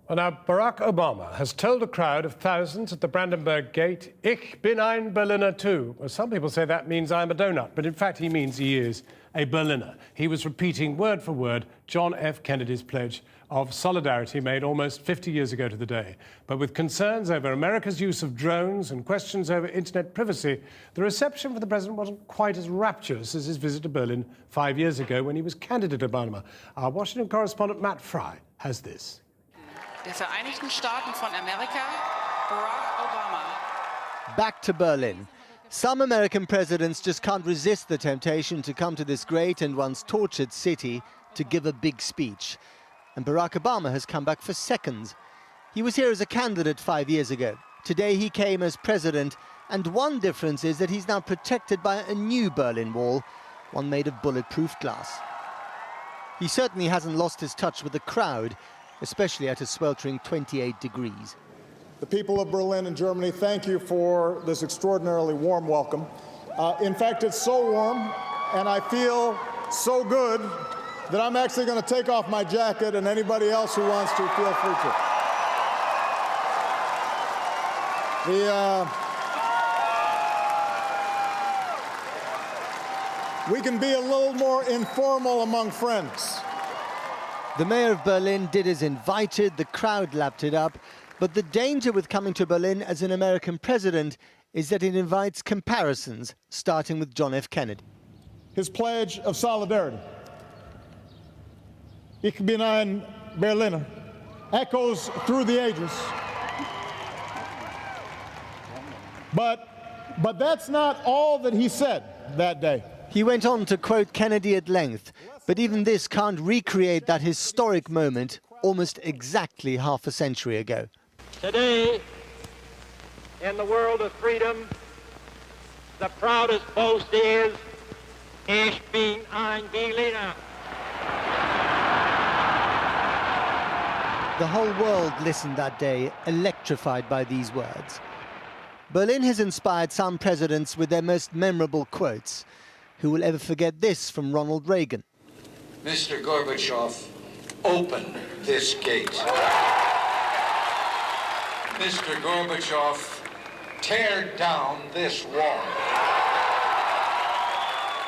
Well, now, Barack Obama has told a crowd of thousands at the Brandenburg Gate, "Ich bin ein Berliner too." Well, some people say that means I'm a donut, but in fact he means he is a Berliner. He was repeating word for word John F. Kennedy's pledge of solidarity made almost 50 years ago to the day. But with concerns over America's use of drones and questions over internet privacy, the reception for the president wasn't quite as rapturous as his visit to Berlin 5 years ago when he was candidate Obama. Our Washington correspondent Matt Fry has this. Der Vereinigten Staaten von Amerika, Barack Obama. Back to Berlin. Some American presidents just can't resist the temptation to come to this great and once tortured city to give a big speech. And Barack Obama has come back for seconds. He was here as a candidate 5 years ago. Today he came as president, and one difference is that he's now protected by a new Berlin Wall, one made of bulletproof glass. He certainly hasn't lost his touch with the crowd, especially at a sweltering 28 degrees. The people of Berlin and Germany, thank you for this extraordinarily warm welcome. In fact, it's so warm and I feel so good that I'm actually going to take off my jacket, and anybody else who wants to, feel free to. We can be a little more informal among friends. The mayor of Berlin did as invited, the crowd lapped it up, but the danger with coming to Berlin as an American president is that it invites comparisons, starting with John F. Kennedy. His pledge of solidarity, "Ich bin ein Berliner," echoes through the ages. But that's not all that he said that day. He went on to quote Kennedy at length, but even this can't recreate that historic moment almost exactly half a century ago. Today, in the world of freedom, the proudest boast is, "Ich bin ein Berliner." The whole world listened that day, electrified by these words. Berlin has inspired some presidents with their most memorable quotes. Who will ever forget this from Ronald Reagan? Mr. Gorbachev, open this gate. Mr. Gorbachev, tear down this wall.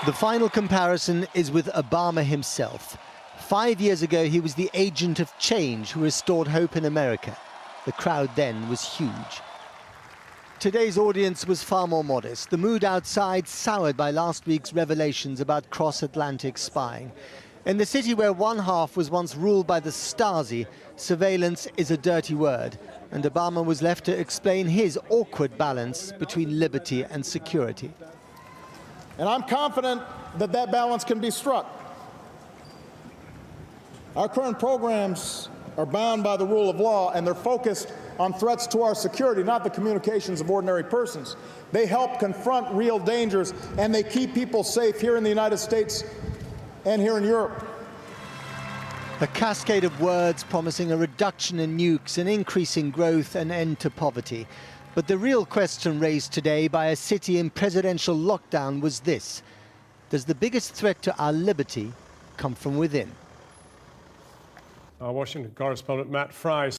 The final comparison is with Obama himself. 5 years ago, he was the agent of change who restored hope in America. The crowd then was huge. Today's audience was far more modest. The mood outside soured by last week's revelations about cross-Atlantic spying. In the city where one half was once ruled by the Stasi, surveillance is a dirty word, and Obama was left to explain his awkward balance between liberty and security. And I'm confident that that balance can be struck. Our current programs are bound by the rule of law, and they're focused on threats to our security, not the communications of ordinary persons. They help confront real dangers, and they keep people safe here in the United States and here in Europe. A cascade of words promising a reduction in nukes, an increase in growth, an end to poverty. But the real question raised today by a city in presidential lockdown was this: does the biggest threat to our liberty come from within? Our Washington correspondent Matt Fry.